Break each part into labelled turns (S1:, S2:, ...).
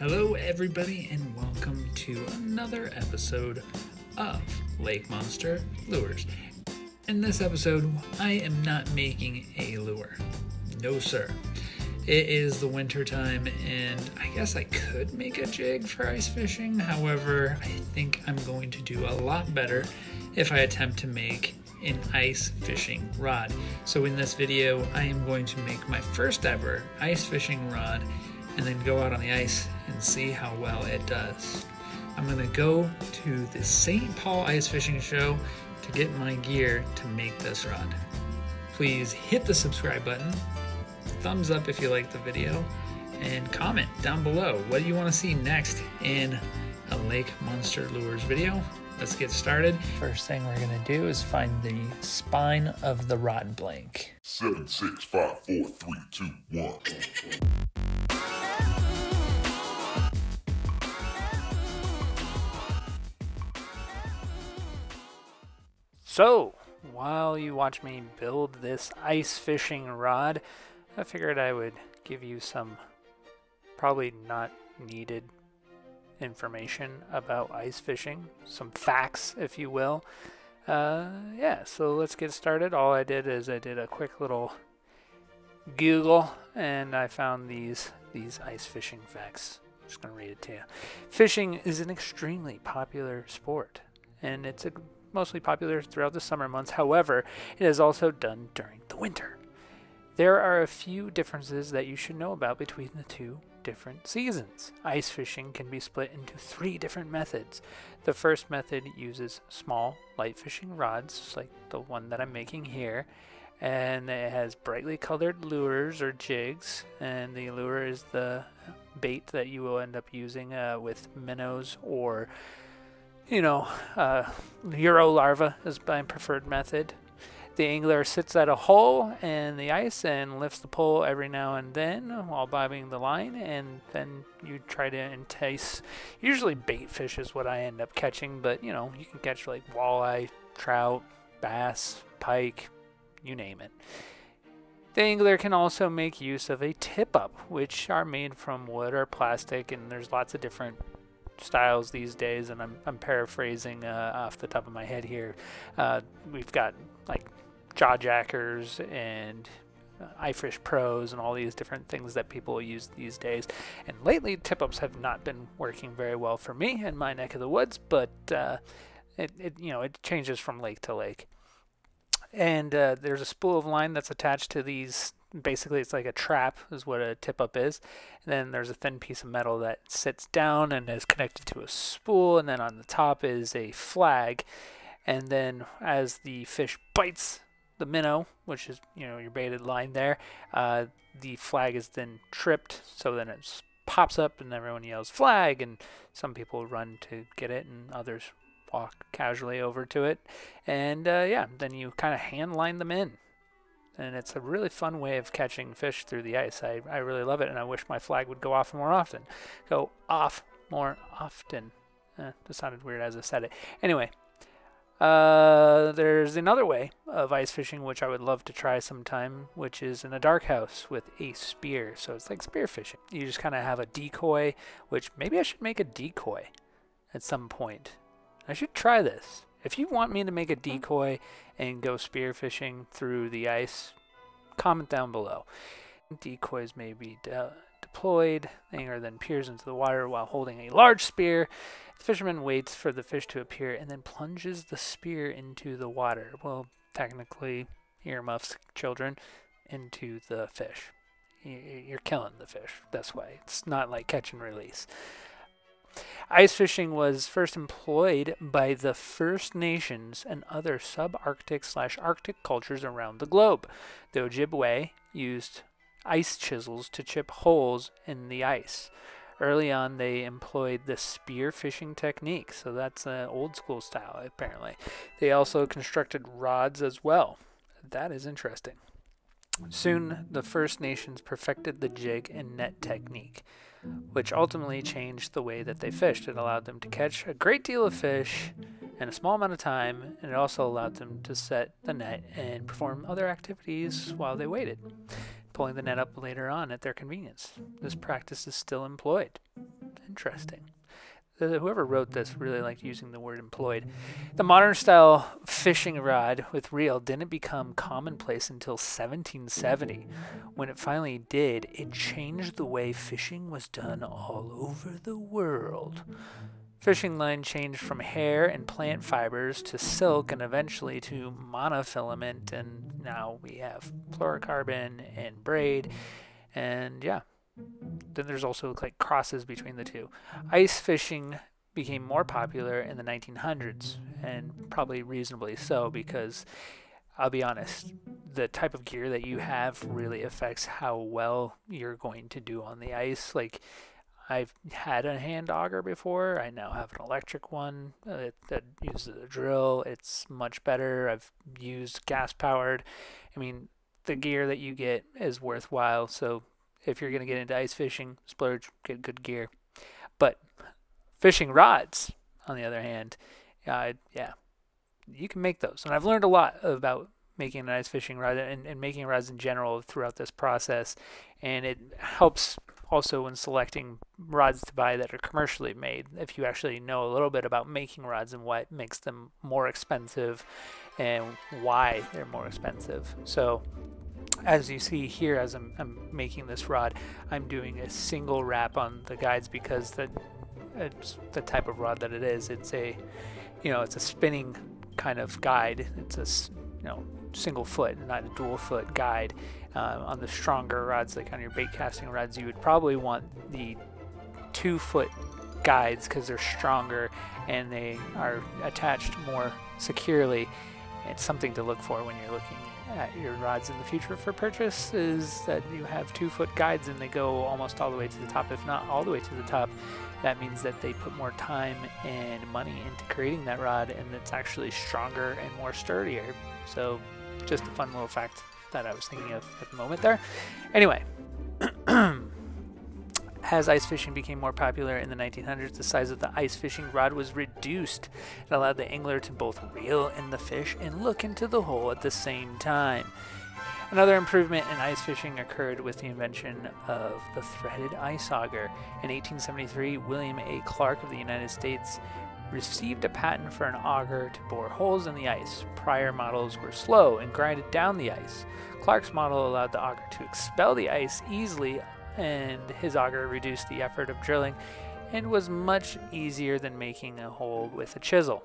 S1: Hello everybody and welcome to another episode of Lake Monster Lures. In this episode, I am not making a lure. No sir. It is the winter time and I guess I could make a jig for ice fishing. However, I think I'm going to do a lot better if I attempt to make an ice fishing rod. So in this video, I am going to make my first ever ice fishing rod and then go out on the ice and see how well it does. I'm gonna go to the St. Paul Ice Fishing Show to get my gear to make this rod. Please hit the subscribe button, thumbs up if you like the video, and comment down below what do you want to see next in a Lake Monster Lures video. Let's get started. First thing we're gonna do is find the spine of the rod blank.
S2: 7, 6, 5, 4, 3, 2, 1.
S1: So, while you watch me build this ice fishing rod, I figured I would give you some probably not needed information about ice fishing, some facts, if you will. Yeah, so let's get started. All I did is I did a quick little Google, and I found these ice fishing facts. I'm just going to read it to you. Fishing is an extremely popular sport, and it's mostly popular throughout the summer months. However, it is also done during the winter. There are a few differences that you should know about between the two different seasons. Ice fishing can be split into 3 different methods. The first method uses small, light fishing rods, like the one that I'm making here, and it has brightly colored lures or jigs, and the lure is the bait that you will end up using with minnows or Euro larva is my preferred method. The angler sits at a hole in the ice and lifts the pole every now and then while bobbing the line, and then you try to entice, usually bait fish is what I end up catching, but you can catch like walleye, trout, bass, pike, you name it. The angler can also make use of a tip-up, which are made from wood or plastic, and there's lots of different styles these days, and I'm paraphrasing off the top of my head here. We've got like jaw jackers and iFish Pros and all these different things that people use these days. And lately, tip-ups have not been working very well for me in my neck of the woods, but it changes from lake to lake. And there's a spool of line that's attached to these. Basically, it's like a trap is what a tip-up is. And then there's a thin piece of metal that sits down and is connected to a spool. And then on the top is a flag. And then as the fish bites the minnow, which is your baited line there, the flag is then tripped. So then it pops up and everyone yells flag. And some people run to get it and others walk casually over to it. And then you kind of hand line them in. And it's a really fun way of catching fish through the ice. I really love it, and I wish my flag would go off more often. Go off more often. That sounded weird as I said it. Anyway, there's another way of ice fishing which I would love to try sometime, which is in a dark house with a spear. So it's like spear fishing. You just kind of have a decoy, which maybe I should make a decoy at some point. I should try this. If you want me to make a decoy and go spear fishing through the ice, comment down below. Decoys may be deployed. The angler then peers into the water while holding a large spear. The fisherman waits for the fish to appear and then plunges the spear into the water. Well, technically, earmuffs, children, into the fish. You're killing the fish. That's why. It's not like catch and release. Ice fishing was first employed by the First Nations and other subarctic/Arctic cultures around the globe. The Ojibwe used ice chisels to chip holes in the ice. Early on, they employed the spear fishing technique, so that's an old school style, apparently. They also constructed rods as well. That is interesting. Soon, the First Nations perfected the jig and net technique, which ultimately changed the way that they fished. It allowed them to catch a great deal of fish in a small amount of time, and it also allowed them to set the net and perform other activities while they waited, pulling the net up later on at their convenience. This practice is still employed. Interesting. Whoever wrote this really liked using the word employed. The modern style fishing rod with reel didn't become commonplace until 1770. When it finally did, it changed the way fishing was done all over the world. Fishing line changed from hair and plant fibers to silk and eventually to monofilament, and now we have fluorocarbon and braid, and yeah. Then there's also like crosses between the two. Ice fishing became more popular in the 1900s, and probably reasonably so, because I'll be honest, the type of gear that you have really affects how well you're going to do on the ice. Like, I've had a hand auger before. I now have an electric one that uses a drill. It's much better. I've used gas powered. I mean, the gear that you get is worthwhile. So if you're going to get into ice fishing, splurge, get good gear. But fishing rods, on the other hand, yeah, you can make those. And I've learned a lot about making an ice fishing rod and making rods in general throughout this process. And it helps also when selecting rods to buy that are commercially made, if you actually know a little bit about making rods and what makes them more expensive and why they're more expensive. So as you see here, as I'm making this rod, I'm doing a single wrap on the guides because it's the type of rod that it is. It's a, it's a spinning kind of guide. It's a, single foot, not a dual foot guide. On the stronger rods, like on your bait casting rods, you would probably want the 2 foot guides because they're stronger and they are attached more securely. It's something to look for when you're looking at your rods in the future for purchase, is that you have 2 foot guides and they go almost all the way to the top, if not all the way to the top. That means that they put more time and money into creating that rod, and it's actually stronger and more sturdier. So just a fun little fact that I was thinking of at the moment there. Anyway, as ice fishing became more popular in the 1900s, the size of the ice fishing rod was reduced. It allowed the angler to both reel in the fish and look into the hole at the same time. Another improvement in ice fishing occurred with the invention of the threaded ice auger. In 1873, William A. Clark of the United States received a patent for an auger to bore holes in the ice. Prior models were slow and grinded down the ice. Clark's model allowed the auger to expel the ice easily, and his auger reduced the effort of drilling and was much easier than making a hole with a chisel.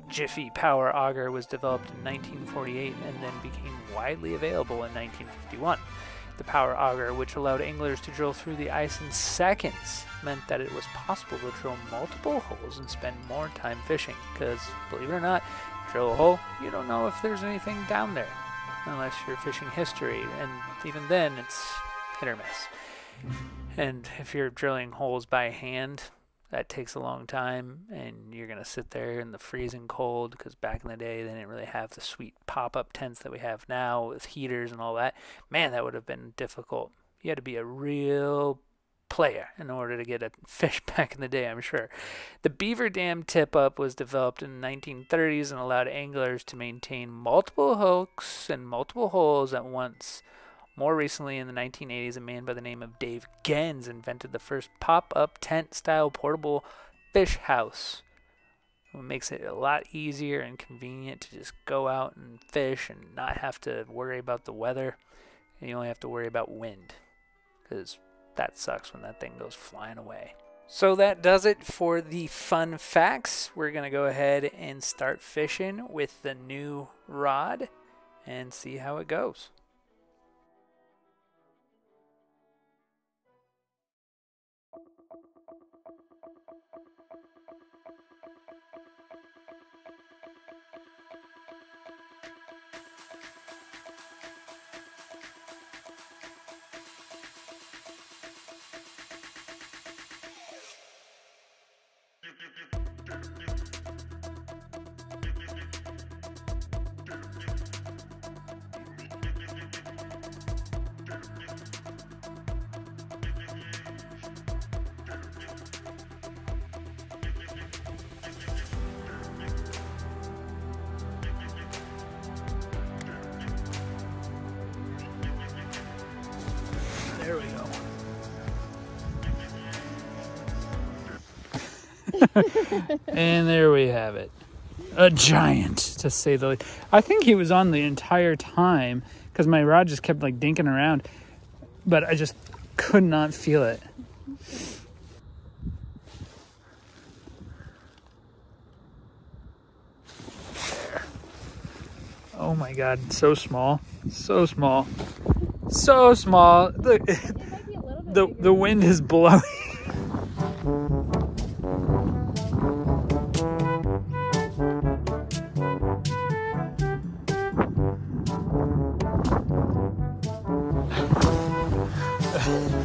S1: Jiffy Power Auger was developed in 1948 and then became widely available in 1951. The Power Auger, which allowed anglers to drill through the ice in seconds, meant that it was possible to drill multiple holes and spend more time fishing, because, believe it or not, drill a hole, you don't know if there's anything down there, unless you're fishing history, and even then, it's hit or miss. And if you're drilling holes by hand, that takes a long time, and you're going to sit there in the freezing cold, because back in the day, they didn't really have the sweet pop-up tents that we have now with heaters and all that. Man, that would have been difficult. You had to be a real player in order to get a fish back in the day, I'm sure. The beaver dam tip-up was developed in the 1930s and allowed anglers to maintain multiple hooks and multiple holes at once. More recently, in the 1980s, a man by the name of Dave Gens invented the first pop-up tent-style portable fish house. It makes it a lot easier and convenient to just go out and fish and not have to worry about the weather. And you only have to worry about wind, because that sucks when that thing goes flying away. So that does it for the fun facts. We're going to go ahead and start fishing with the new rod and see how it goes. There we go. And there we have it. A giant, to say the least. I think he was on the entire time because my rod just kept like dinking around, but I just could not feel it. Oh my God, so small, so small, so small. Look, the wind is blowing.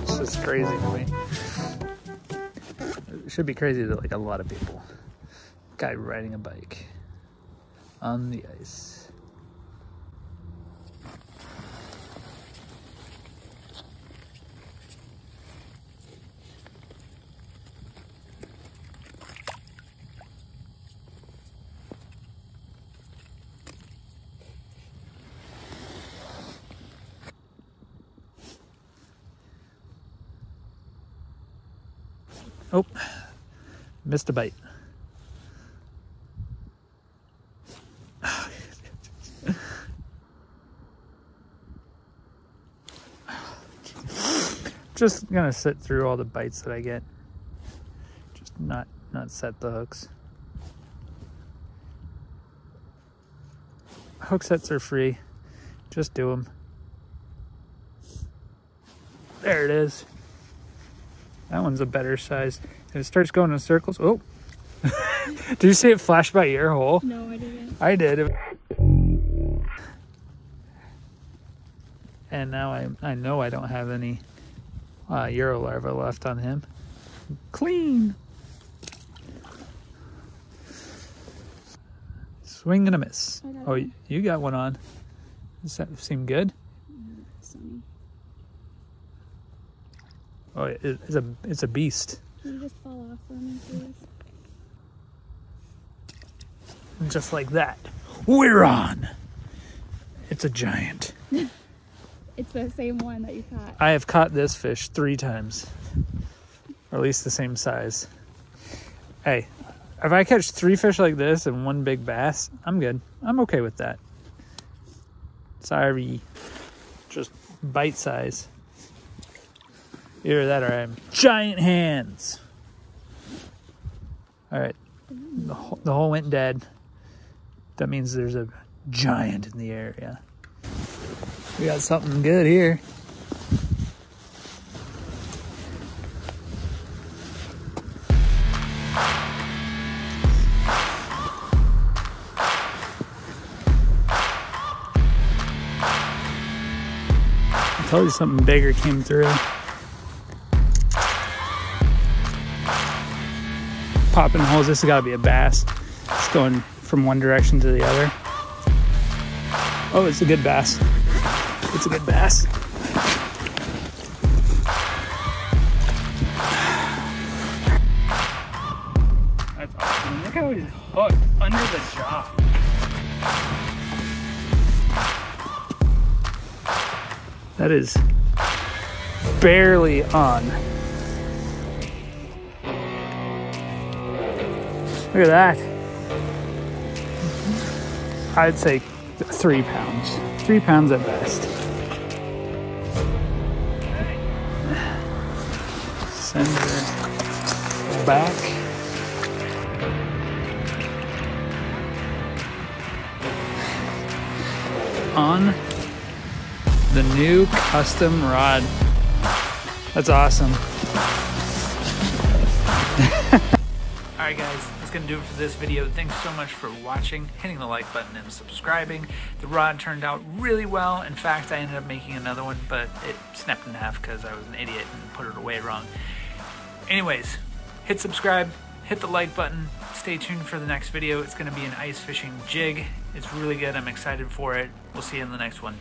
S1: It's just crazy to me. It should be crazy to like a lot of people. Guy riding a bike on the ice. Oh, missed a bite. Just gonna sit through all the bites that I get. Just not set the hooks. Hook sets are free. Just do them. There it is. That one's a better size. If it starts going in circles, oh. Did you see it flash by your hole?
S3: No, I didn't.
S1: I did. And now I know I don't have any Euro larva left on him. Clean. Swing and a miss. Oh, you got one on. Does that seem good?
S3: Sunny.
S1: Oh, it's a beast.
S3: Can you just fall off for me, please?
S1: Just like that. We're on. It's a giant.
S3: It's the same one that you caught.
S1: I have caught this fish 3 times. Or at least the same size. Hey, if I catch 3 fish like this and 1 big bass, I'm good. I'm okay with that. Sorry. Just bite size. Either that or I have giant hands. Alright. The hole went dead. That means there's a giant in the area. We got something good here. I told you something bigger came through. Popping holes. This has got to be a bass. It's going from one direction to the other. Oh, it's a good bass. It's a good bass. That's awesome. Look how he's hooked under the jaw. That is barely on. Look at that. I'd say 3 pounds. 3 pounds at best. Send her back. On the new custom rod. That's awesome. Alright guys, that's going to do it for this video. Thanks so much for watching, hitting the like button and subscribing. The rod turned out really well. In fact, I ended up making another one, but it snapped in half because I was an idiot and put it away wrong. Anyways, hit subscribe, hit the like button, stay tuned for the next video. It's going to be an ice fishing jig. It's really good. I'm excited for it. We'll see you in the next one.